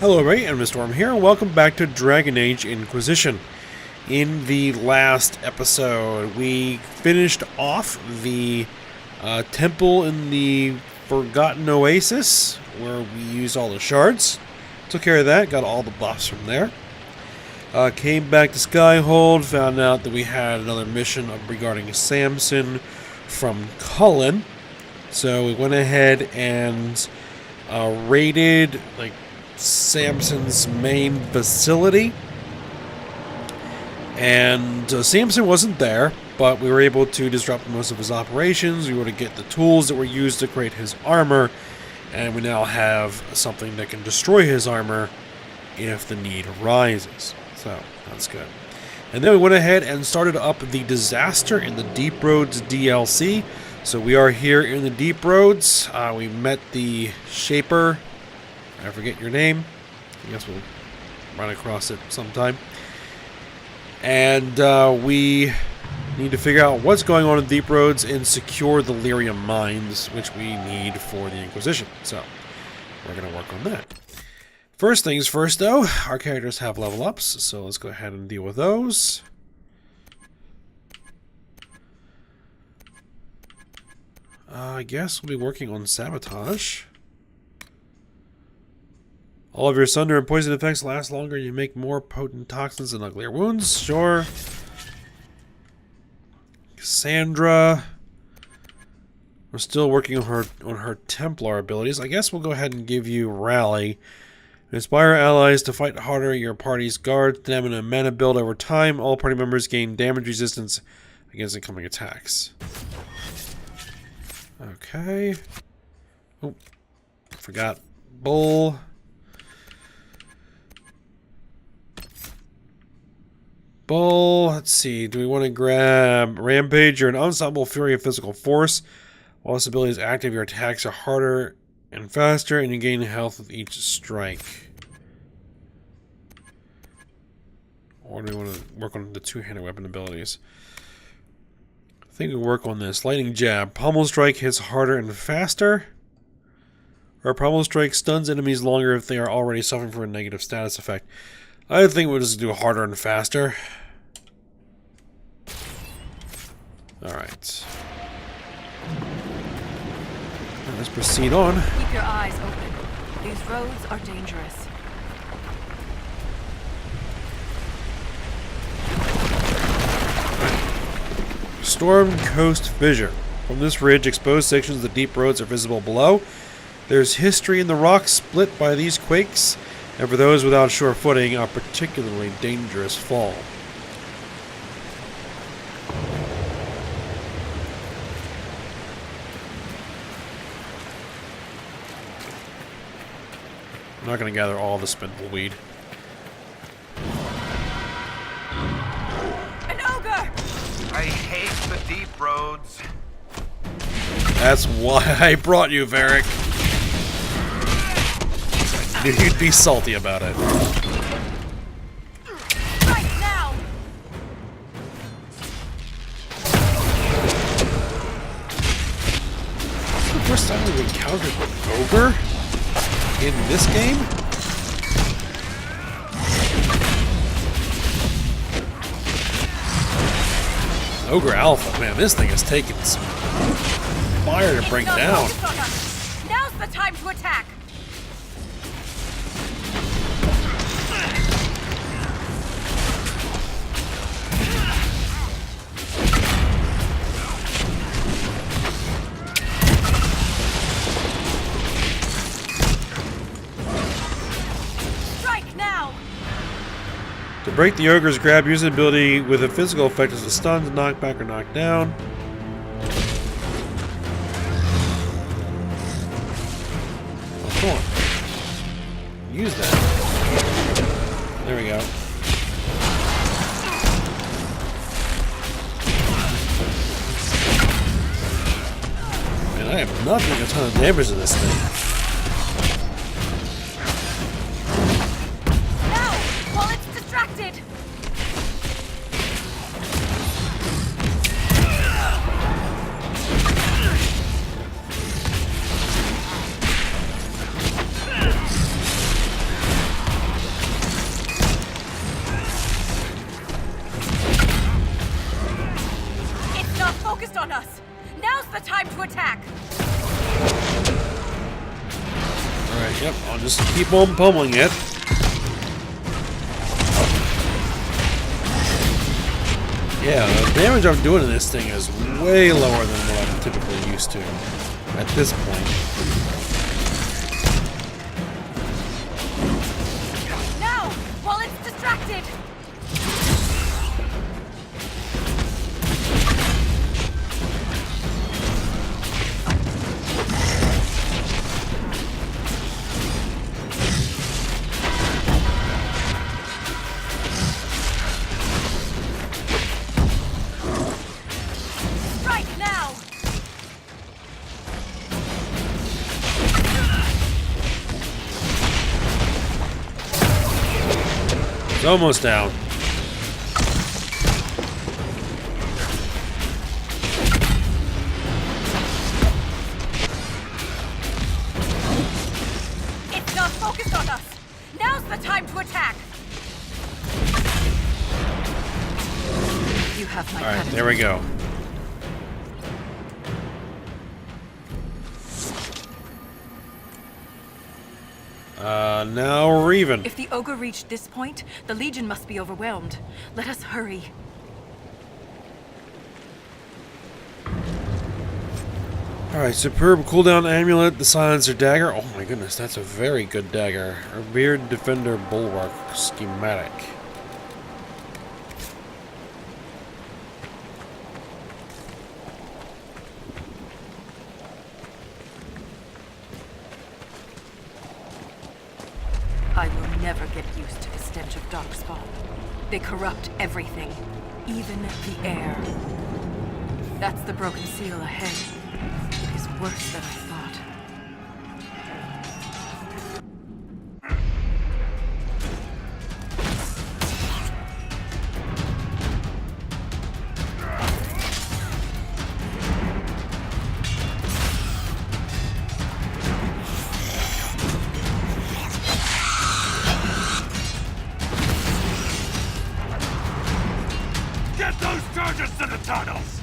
Hello everybody, I'm Mr. Storm here, and welcome back to Dragon Age Inquisition. In the last episode, we finished off the temple in the Forgotten Oasis, where we used all the shards. Took care of that, got all the buffs from there. Came back to Skyhold, found out that we had another mission regarding Samson from Cullen. So we went ahead and raided Samson's main facility, and Samson wasn't there, but we were able to disrupt most of his operations. We were able to get the tools that were used to create his armor, and we now have something that can destroy his armor if the need arises. So that's good. And then we went ahead and started up the disaster in the Deep Roads DLC. So we are here in the Deep Roads. We met the Shaper. I forget your name. I guess we'll run across it sometime. And we need to figure out what's going on in Deep Roads and secure the Lyrium mines, which we need for the Inquisition. So we're going to work on that. First things first, though, our characters have level ups, so let's go ahead and deal with those. I guess we'll be working on sabotage. All of your thunder and poison effects last longer. You make more potent toxins and uglier wounds. Sure. Cassandra. We're still working on her Templar abilities. I guess we'll go ahead and give you Rally. Inspire allies to fight harder. Your party's guard stamina and mana build over time. All party members gain damage resistance against incoming attacks. Okay. Oh, forgot Bull. Let's see. Do we want to grab Rampage or an Unstoppable Fury of Physical Force? While this ability is active, your attacks are harder and faster, and you gain health with each strike. Or do we want to work on the two-handed weapon abilities? I think we'll work on this. Lightning Jab. Pommel Strike hits harder and faster. Or Pommel Strike stuns enemies longer if they are already suffering from a negative status effect. I think we'll just do harder and faster. Alright. Let's proceed on. Keep your eyes open. These roads are dangerous. Storm Coast Fissure. From this ridge, exposed sections of the deep roads are visible below. There's history in the rocks split by these quakes, and for those without sure footing, a particularly dangerous fall. I'm not going to gather all the spindle weed. An ogre! I hate the deep roads. That's why I brought you, Varric. I knew you'd be salty about it. Right now! This is the first time we've encountered an ogre in this game? Ogre Alpha, man, this thing has taken some fire to bring down. Now's the time to attack! To break the ogre's grab, use an ability with a physical effect as a stun, to knock back or knock down. Oh, come on. Use that. There we go. Man, I am not doing a ton of damage to this thing. Alright, yep, I'll just keep on pummeling it. Yeah, the damage I'm doing to this thing is way lower than what I'm typically used to at this point. Now, while it's distracted! Strike now! It's almost down. It's not focused on us! Now's the time to attack! You have my Alright, there we go. Now we're even. If the ogre reached this point, the Legion must be overwhelmed. Let us hurry. Alright, superb cooldown amulet, the silencer dagger. Oh my goodness, that's a very good dagger. Revered defender bulwark schematic. I will never get used to the stench of darkspawn. They corrupt everything, even the air. That's the broken seal ahead. It is worse than I thought. Get those charges to the tunnels!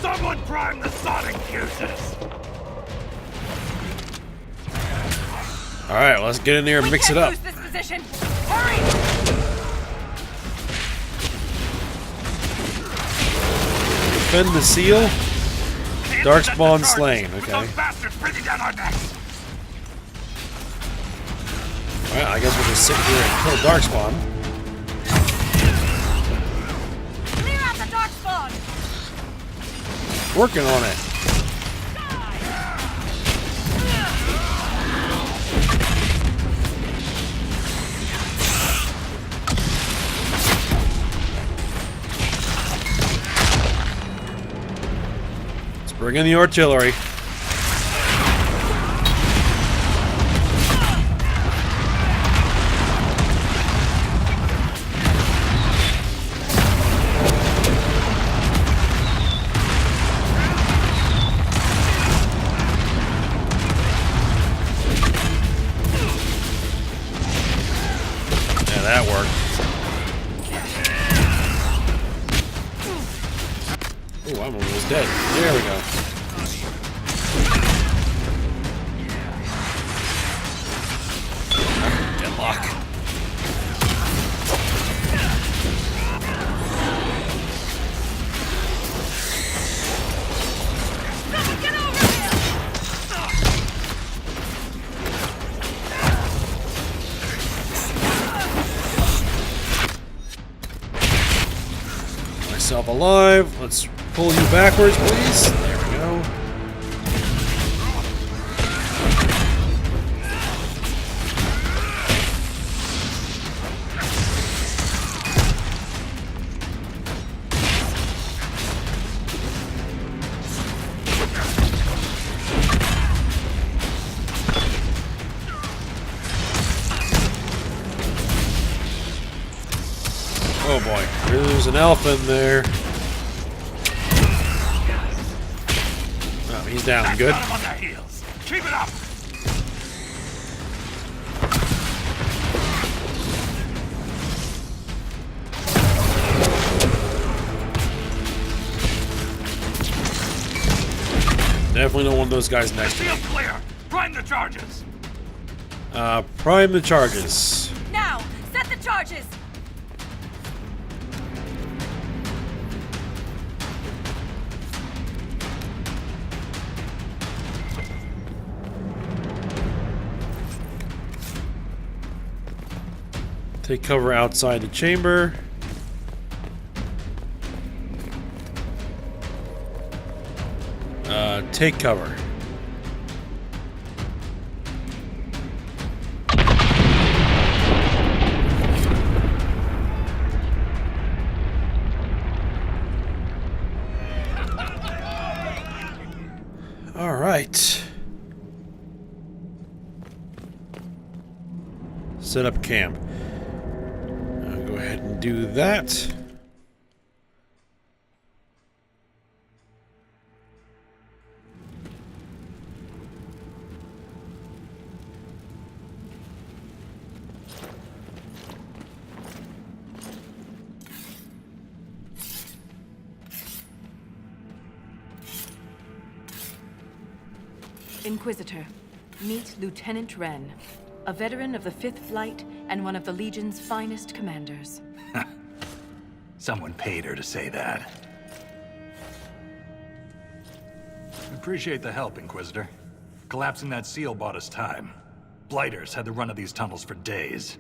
Someone prime the sonic fuses! Alright, let's get in there and mix it up. Lose this position. Hurry! Defend the seal. Darkspawn slain, With okay. those bastards breathing down our necks! Alright, I guess we'll just sit here and kill Darkspawn. Clear out the darkspawn! Working on it. Let's bring in the artillery. Yeah, that worked. Oh, I'm almost dead. There we go. Deadlock. Get over here! Myself alive. Let's pull you backwards, please. There we go. Oh boy, there's an elf in there. Oh, he's down. Good. Got him on their heels. Keep it up. Definitely don't want those guys next to me. Feel clear. Prime the charges. Prime the charges. Now, set the charges! Take cover outside the chamber. Take cover. All right. Set up camp. I'll go ahead and do that. Inquisitor, meet Lieutenant Wren, a veteran of the 5th Flight and one of the Legion's finest commanders. Someone paid her to say that. Appreciate the help, Inquisitor. Collapsing that seal bought us time. Blighters had the run of these tunnels for days.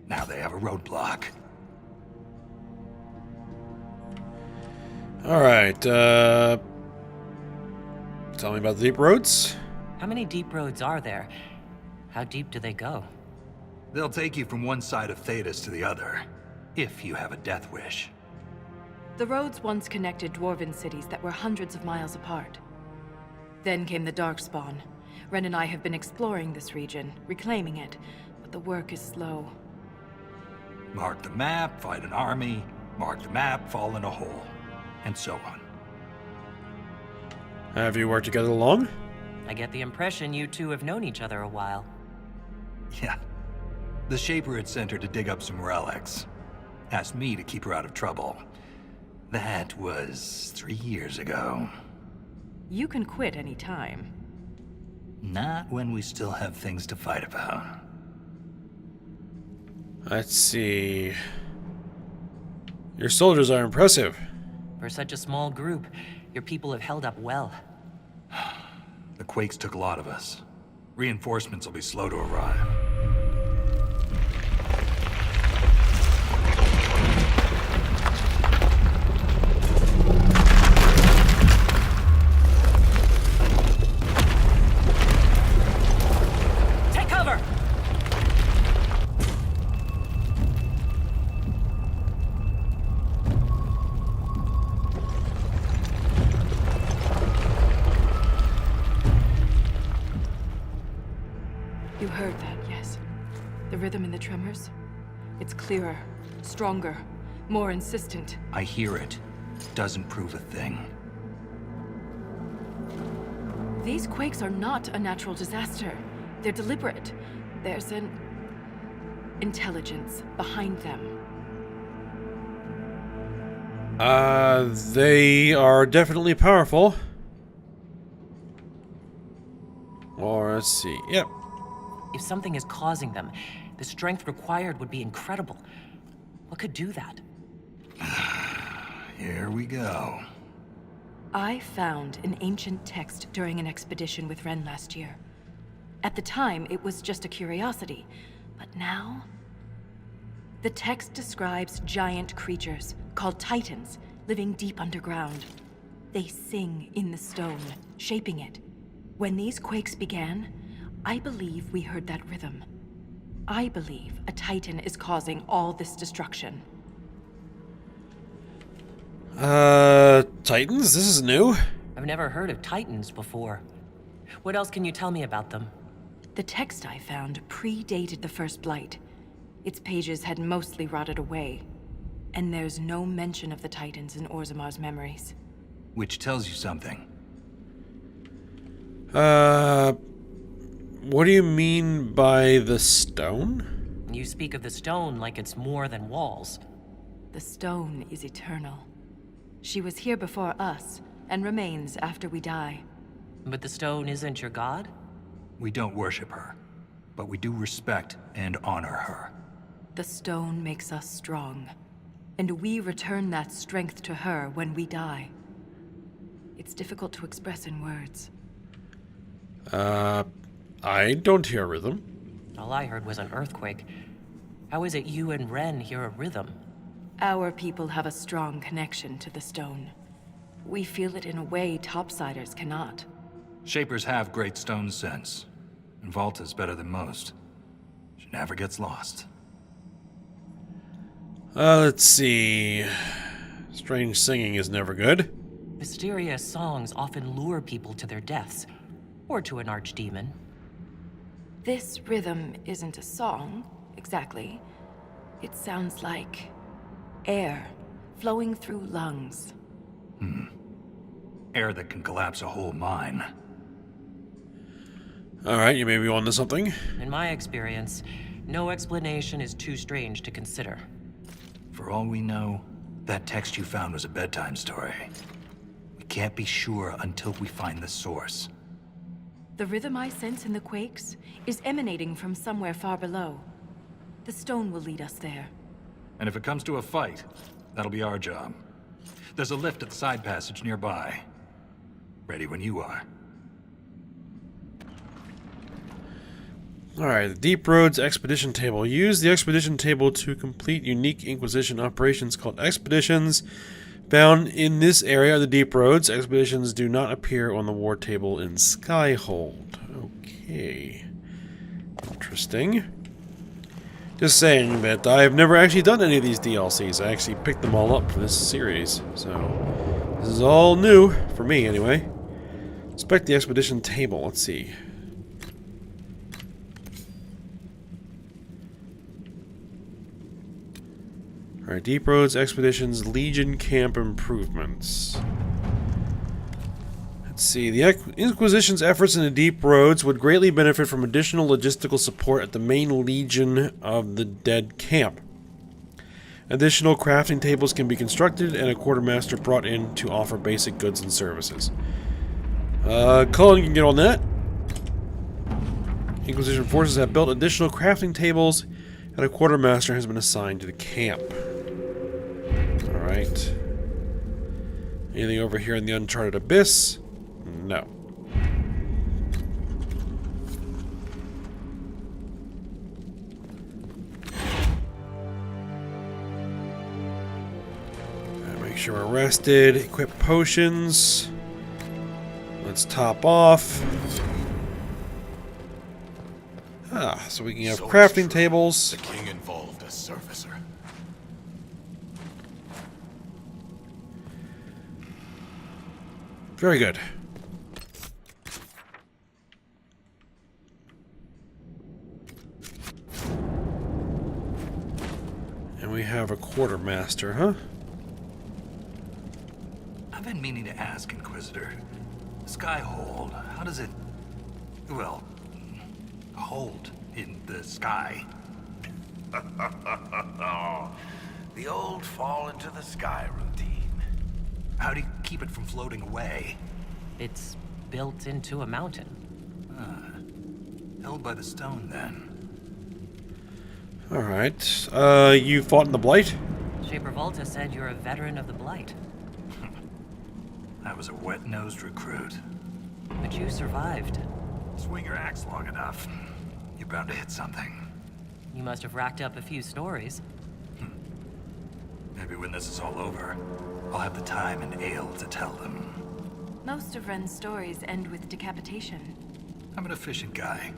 Now they have a roadblock. All right. Tell me about the deep roads. How many deep roads are there? How deep do they go? They'll take you from one side of Thedas to the other, if you have a death wish. The roads once connected dwarven cities that were hundreds of miles apart. Then came the Darkspawn. Ren and I have been exploring this region, reclaiming it, but the work is slow. Mark the map, fight an army. Mark the map, fall in a hole. And so on. Have you worked together long? I get the impression you two have known each other a while. Yeah. The Shaper had sent her to dig up some relics. Asked me to keep her out of trouble. That was 3 years ago. You can quit any time. Not when we still have things to fight about. Let's see. Your soldiers are impressive. For such a small group, your people have held up well. The quakes took a lot of us. Reinforcements will be slow to arrive. Take cover! You heard that, yes? The rhythm in the tremors? It's clearer, stronger, more insistent. I hear it. Doesn't prove a thing. These quakes are not a natural disaster. They're deliberate. There's an intelligence behind them. They are definitely powerful. Or let's see. Yep. If something is causing them, the strength required would be incredible. What could do that? Here we go. I found an ancient text during an expedition with Ren last year. At the time, it was just a curiosity, but now... The text describes giant creatures, called Titans, living deep underground. They sing in the stone, shaping it. When these quakes began, I believe we heard that rhythm. I believe a Titan is causing all this destruction. Titans? This is new? I've never heard of Titans before. What else can you tell me about them? The text I found predated the First Blight. Its pages had mostly rotted away. And there's no mention of the Titans in Orzamar's memories. Which tells you something. What do you mean by the stone? You speak of the stone like it's more than walls. The stone is eternal. She was here before us, and remains after we die. But the stone isn't your god? We don't worship her, but we do respect and honor her. The stone makes us strong, and we return that strength to her when we die. It's difficult to express in words. I don't hear a rhythm. All I heard was an earthquake. How is it you and Ren hear a rhythm? Our people have a strong connection to the stone. We feel it in a way topsiders cannot. Shapers have great stone sense, and Volta's better than most. She never gets lost. Let's see. Strange singing is never good. Mysterious songs often lure people to their deaths, or to an archdemon. This rhythm isn't a song, exactly. It sounds like air flowing through lungs. Air that can collapse a whole mine. Alright, you may be on to something. In my experience, no explanation is too strange to consider. For all we know, that text you found was a bedtime story. We can't be sure until we find the source. The rhythm I sense in the quakes is emanating from somewhere far below. The stone will lead us there. And if it comes to a fight, that'll be our job. There's a lift at the side passage nearby. Ready when you are. Alright, the Deep Roads Expedition Table. Use the Expedition Table to complete unique Inquisition operations called expeditions. Found in this area of the Deep Roads, expeditions do not appear on the war table in Skyhold. Okay. Interesting. Just saying that I've never actually done any of these DLCs. I actually picked them all up for this series. So, this is all new, for me anyway. Inspect the Expedition Table. Let's see. Alright, Deep Roads Expeditions Legion Camp Improvements. Let's see. The Inquisition's efforts in the Deep Roads would greatly benefit from additional logistical support at the main Legion of the Dead camp. Additional crafting tables can be constructed and a quartermaster brought in to offer basic goods and services. Cullen can get on that. Inquisition forces have built additional crafting tables and a quartermaster has been assigned to the camp. Alright. Anything over here in the Uncharted Abyss? No. Make sure we're rested. Equip potions. Let's top off. So we can have crafting tables. The king involved a surfacer. Very good. And we have a quartermaster, huh? I've been meaning to ask, Inquisitor. Skyhold, how does it... well... hold in the sky? The old fall into the sky routine. How do you keep it from floating away? It's built into a mountain. Held by the stone, then. Alright. You fought in the Blight? Shaper Volta said you're a veteran of the Blight. I was a wet-nosed recruit. But you survived. Swing your axe long enough, you're bound to hit something. You must have racked up a few stories. Maybe when this is all over, I'll have the time and ale to tell them. Most of Ren's stories end with decapitation. I'm an efficient guy.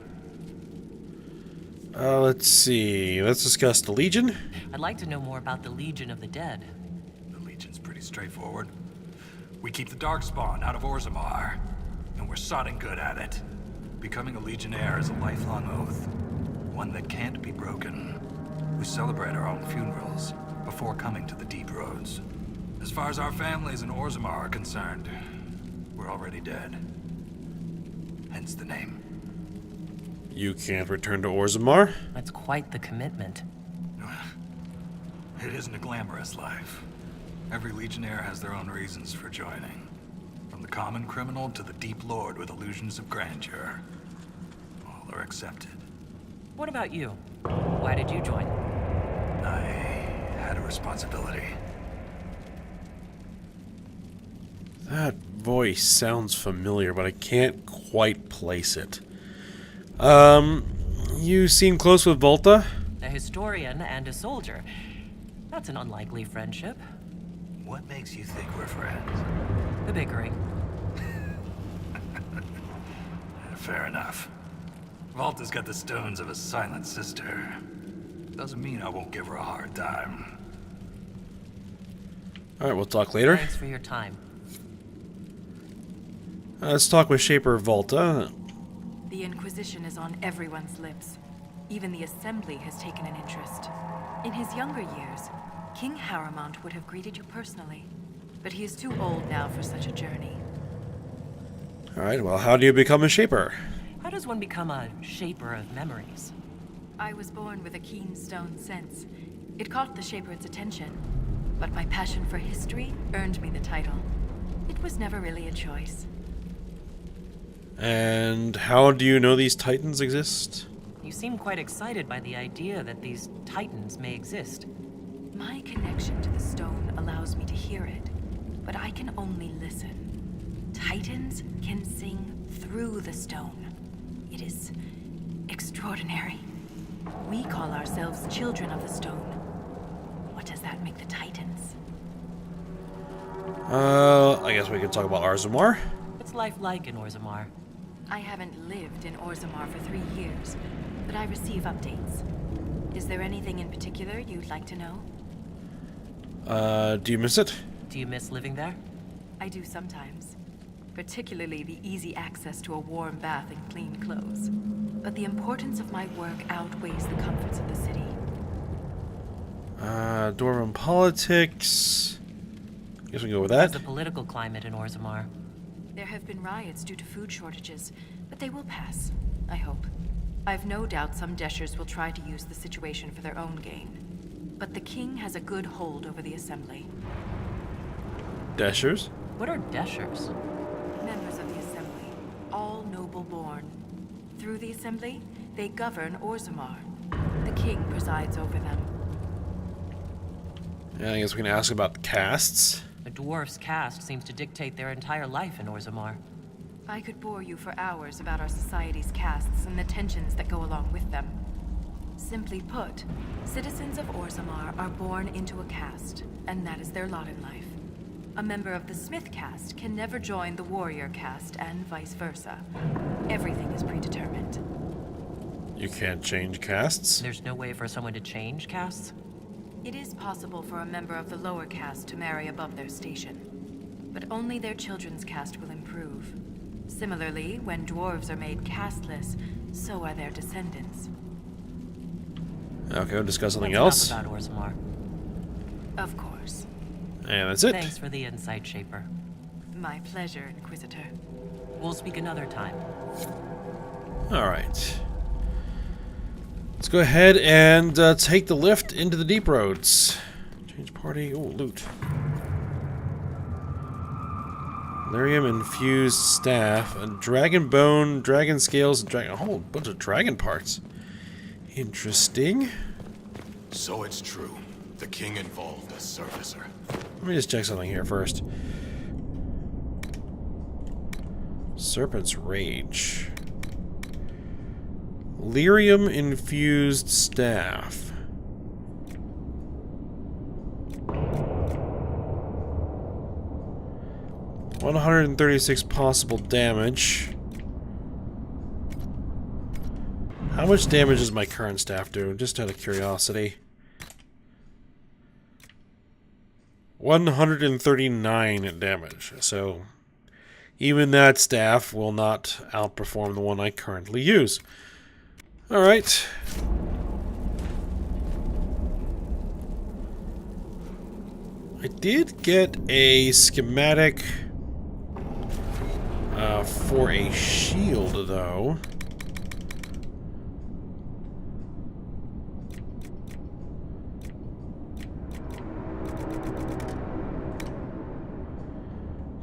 Let's see. Let's discuss the Legion. I'd like to know more about the Legion of the Dead. The Legion's pretty straightforward. We keep the Darkspawn out of Orzamar, and we're sodding good at it. Becoming a Legionnaire is a lifelong oath, one that can't be broken. We celebrate our own funerals, before coming to the deep roads. As far as our families in Orzammar are concerned, we're already dead. Hence the name. You can't return to Orzammar? That's quite the commitment. It isn't a glamorous life. Every Legionnaire has their own reasons for joining. From the common criminal to the deep lord with illusions of grandeur. All are accepted. What about you? Why did you join? I had a responsibility. That voice sounds familiar, but I can't quite place it. You seem close with Volta? A historian and a soldier. That's an unlikely friendship. What makes you think we're friends? The bickering. Fair enough. Volta's got the stones of a silent sister. Doesn't mean I won't give her a hard time. Alright, we'll talk later. Thanks for your time. Let's talk with Shaper Volta. The Inquisition is on everyone's lips. Even the Assembly has taken an interest. In his younger years, King Harrimont would have greeted you personally. But he is too old now for such a journey. Alright, well, how do you become a Shaper? How does one become a shaper of memories? I was born with a keen stone sense. It caught the Shaper's attention. But my passion for history earned me the title. It was never really a choice. And how do you know these Titans exist? You seem quite excited by the idea that these titans may exist. My connection to the stone allows me to hear it, but I can only listen. Titans can sing through the stone. It is extraordinary. We call ourselves children of the stone. What does that make the Titans? I guess we could talk about Orzammar. What's life like in Orzammar? I haven't lived in Orzammar for 3 years, but I receive updates. Is there anything in particular you'd like to know? Do you miss it? Do you miss living there? I do sometimes. Particularly the easy access to a warm bath and clean clothes. But the importance of my work outweighs the comforts of the city. Dwarven politics. Guess we go with How's that. the political climate in Orzammar? There have been riots due to food shortages, but they will pass, I hope. I've no doubt some Deshers will try to use the situation for their own gain. But the king has a good hold over the Assembly. Dashers? What are Deshers? Members of the Assembly, all noble-born. Through the Assembly, they govern Orzammar. The king presides over them. Yeah, I guess we can ask about castes. A dwarf's caste seems to dictate their entire life in Orzammar. I could bore you for hours about our society's castes and the tensions that go along with them. Simply put, citizens of Orzammar are born into a caste, and that is their lot in life. A member of the Smith caste can never join the warrior caste, and vice versa. Everything is predetermined. You can't change castes. There's no way for someone to change castes? It is possible for a member of the lower caste to marry above their station, but only their children's caste will improve. Similarly, when dwarves are made casteless, so are their descendants. Okay, we'll discuss something What's else. up about Orzammar? Of course. And that's it. Thanks for the insight, Shaper. My pleasure, Inquisitor. We'll speak another time. Alright. Let's go ahead and take the lift into the deep roads. Change party. Oh, loot. Lyrium infused staff, a dragon bone, dragon scales, and a whole bunch of dragon parts. Interesting. So it's true. The king involved a servicer. Let me just check something here first. Serpent's Rage. Lyrium infused staff. $136 possible damage. How much damage does my current staff do? Just out of curiosity. 139 damage. So even that staff will not outperform the one I currently use. Alright. I did get a schematic for a shield, though.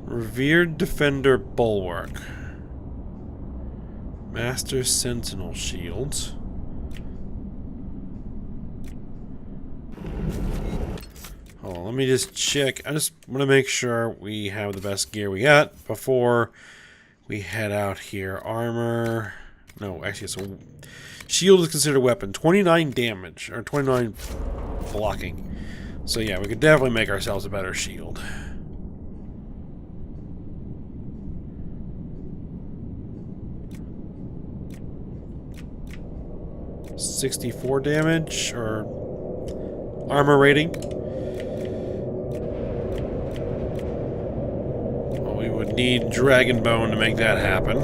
Revered Defender Bulwark. Master Sentinel Shield. Hold on, let me just check. I just want to make sure we have the best gear we got before we head out here. Armor. No, actually, it's a shield is considered a weapon. 29 damage, or 29 blocking. So yeah, we could definitely make ourselves a better shield. 64 damage, or armor rating. Well, we would need Dragon Bone to make that happen.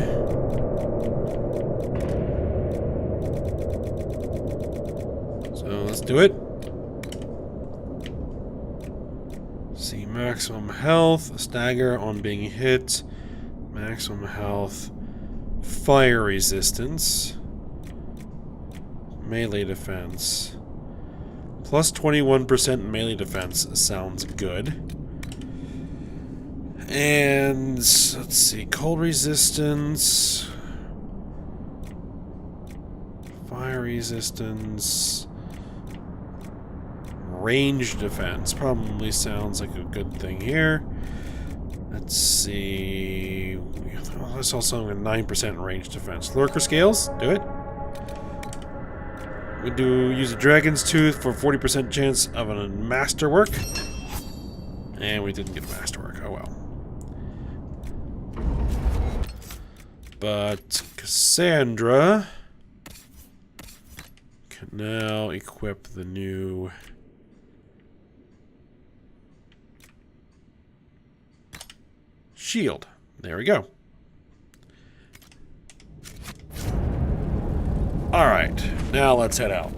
So let's do it. See, maximum health, stagger on being hit, maximum health, fire resistance. Melee defense. Plus 21% melee defense sounds good. And let's see, cold resistance. Fire resistance. Range defense probably sounds like a good thing here. Let's see. I saw something with 9% range defense. Lurker scales, do it. We do use a Dragon's Tooth for 40% chance of a Masterwork. And we didn't get a Masterwork. Oh well. But Cassandra can now equip the new shield. There we go. Alright, now let's head out.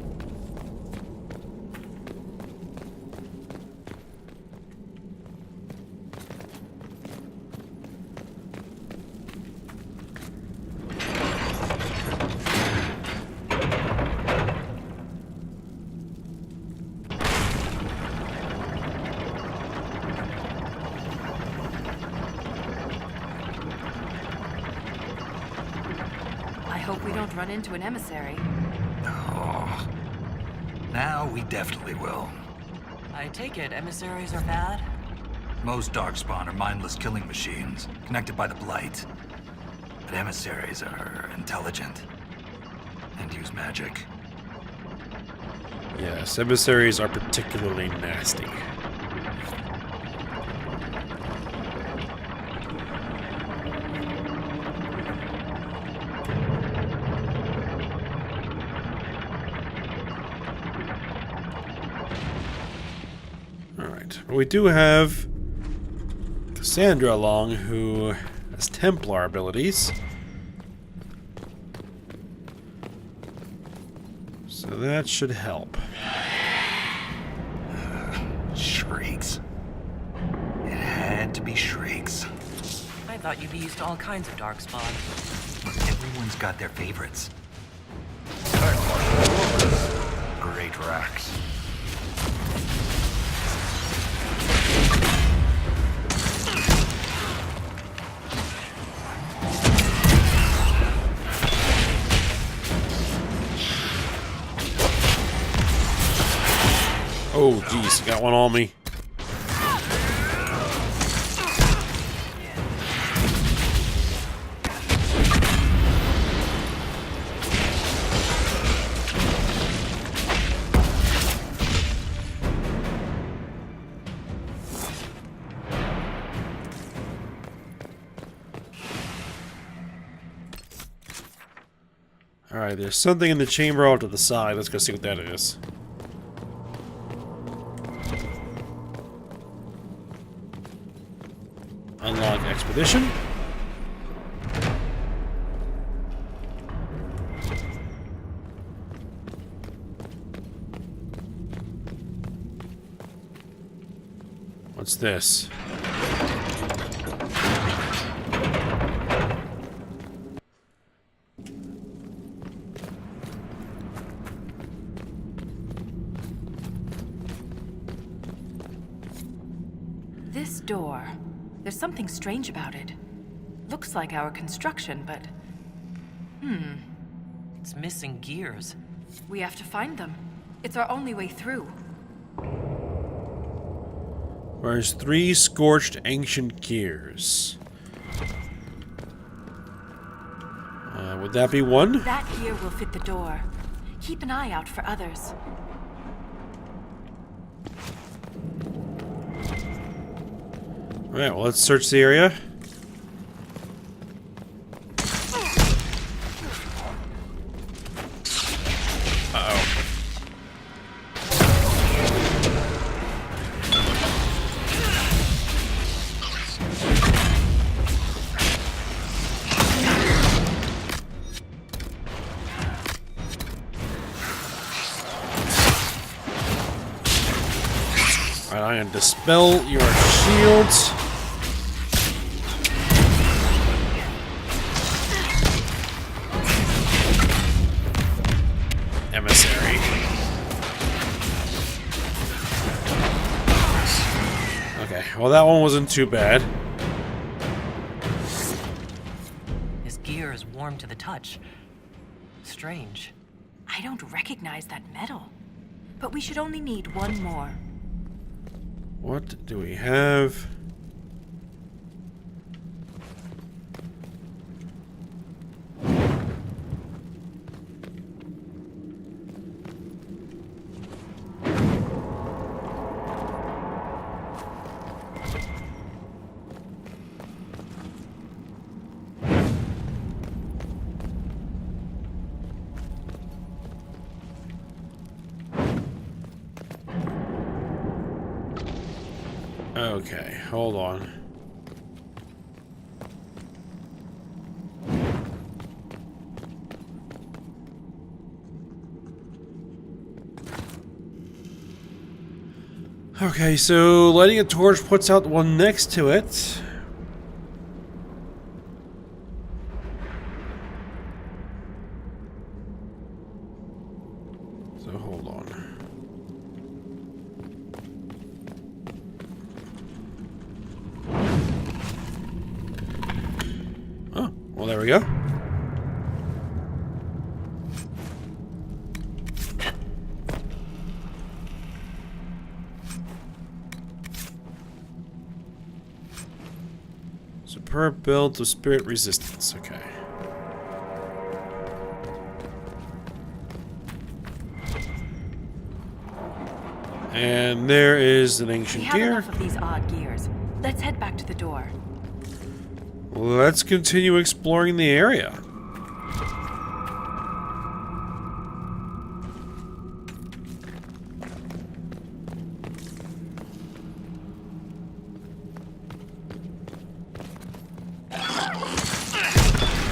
I hope we don't run into an emissary. Oh. Now we definitely will. I take it emissaries are bad? Most Darkspawn are mindless killing machines, connected by the Blight. But emissaries are intelligent. And use magic. Yes, emissaries are particularly nasty. Alright, but we do have Cassandra along, who has Templar abilities. So that should help. Shrieks. It had to be shrieks. I thought you'd be used to all kinds of darkspawn. Everyone's got their favorites. Great racks. Oh, geez, got one on me. Alright, there's something in the chamber off to the side. Let's go see what that is. Unlock expedition. What's this? This door. There's something strange about it. Looks like our construction, but... It's missing gears. we have to find them. It's our only way through. There's 3 scorched ancient gears. Would that be one? That gear will fit the door. Keep an eye out for others. Alright, well, let's search the area. Alright, I'm gonna dispel your shields. Emissary. Okay, well that one wasn't too bad. This gear is warm to the touch. Strange. I don't recognize that metal. But we should only need one more. What do we have? Okay, hold on. Okay, so lighting a torch puts out the one next to it. So hold on. Oh, well, there we go. Superb build of spirit resistance. Okay. And there is an We ancient have gear. enough of these odd gears. Let's head back to the door. Let's continue exploring the area.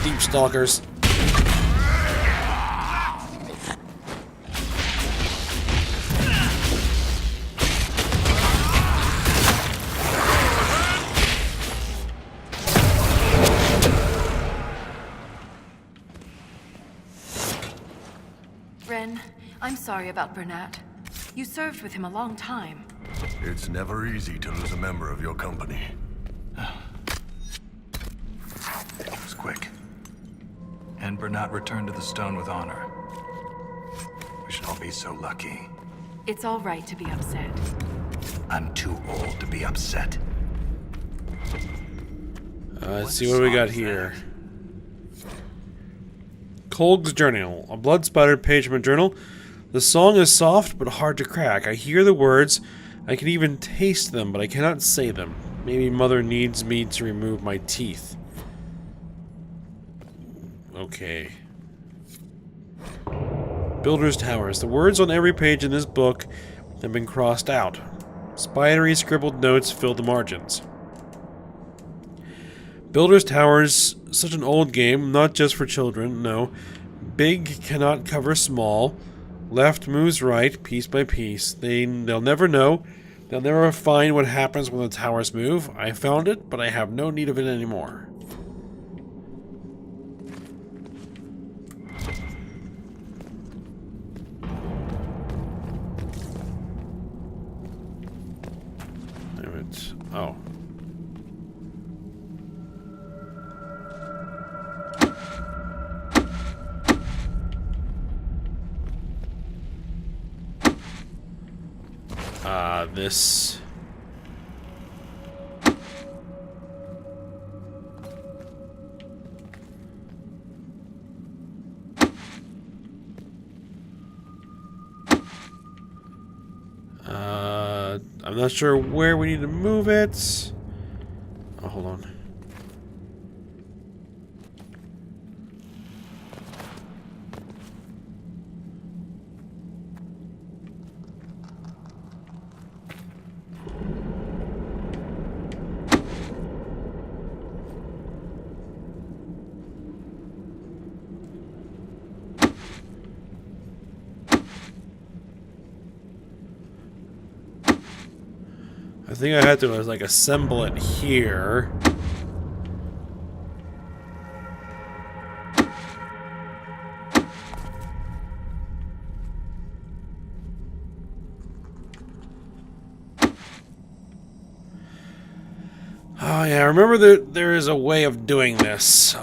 Deep stalkers. Ren, I'm sorry about Bernat. You served with him a long time. It's never easy to lose a member of your company. It was quick. And Bernat returned to the stone with honor. We should all be so lucky. It's all right to be upset. I'm too old to be upset. Let's see what we got here. Kolg's Journal, a blood-spattered page from a journal. The song is soft but hard to crack. I hear the words. I can even taste them, but I cannot say them. Maybe Mother needs me to remove my teeth. Okay. Builder's Towers. The words on every page in this book have been crossed out. Spidery scribbled notes fill the margins. Builder's Towers, such an old game, not just for children, no. Big cannot cover small. Left moves right, piece by piece. They'll never know. They'll never find what happens when the towers move. I found it, but I have no need of it anymore. Damn it. Oh. This... I'm not sure where we need to move it. Oh, hold on. I think I had to like assemble it here. Oh yeah, I remember that there is a way of doing this.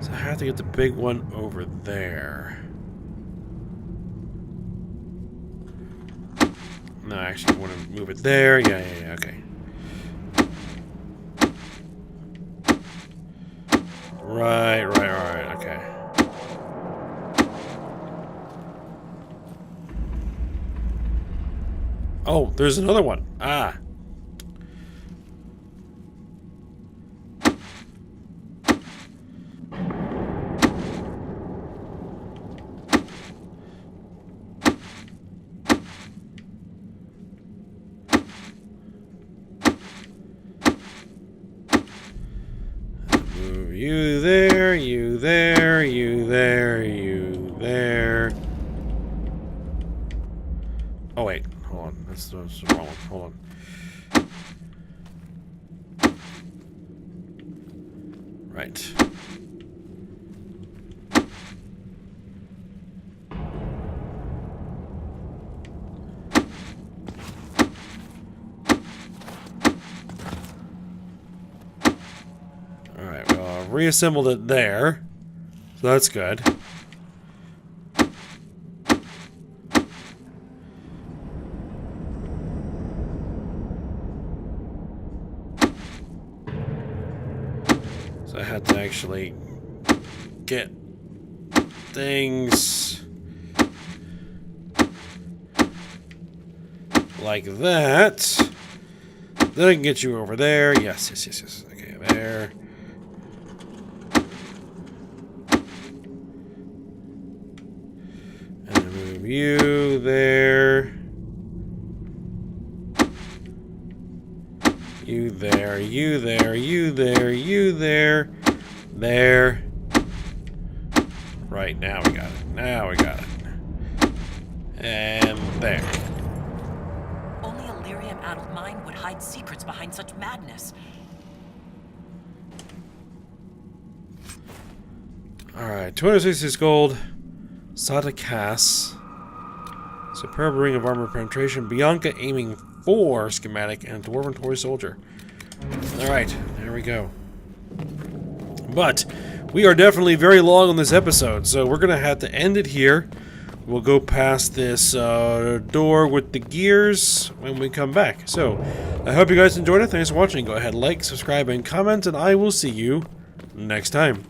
So I have to get the big one over there. No, I actually want to move it there. Yeah, okay. Right, okay. Oh, there's another one. Ah. You there, you there, you there, you there. Oh wait, hold on. That's the wrong one. Hold on. Right. Alright, well, I've reassembled it there. So that's good. So I had to actually get things like that. Then I can get you over there. Yes. Okay, there. And move you there. You there, you there, you there, you there. There. Right, now we got it. Now we got it. And there. Only a lyrium-addled mind would hide secrets behind such madness. Alright, 266 gold. Sata Cass. Superb ring of armor penetration. Bianca aiming 4 schematic and dwarven toy soldier. Alright, there we go. But we are definitely very long on this episode, so we're gonna have to end it here. We'll go past this door with the gears when we come back. So I hope you guys enjoyed it. Thanks for watching. Go ahead, like, subscribe, and comment, and I will see you next time.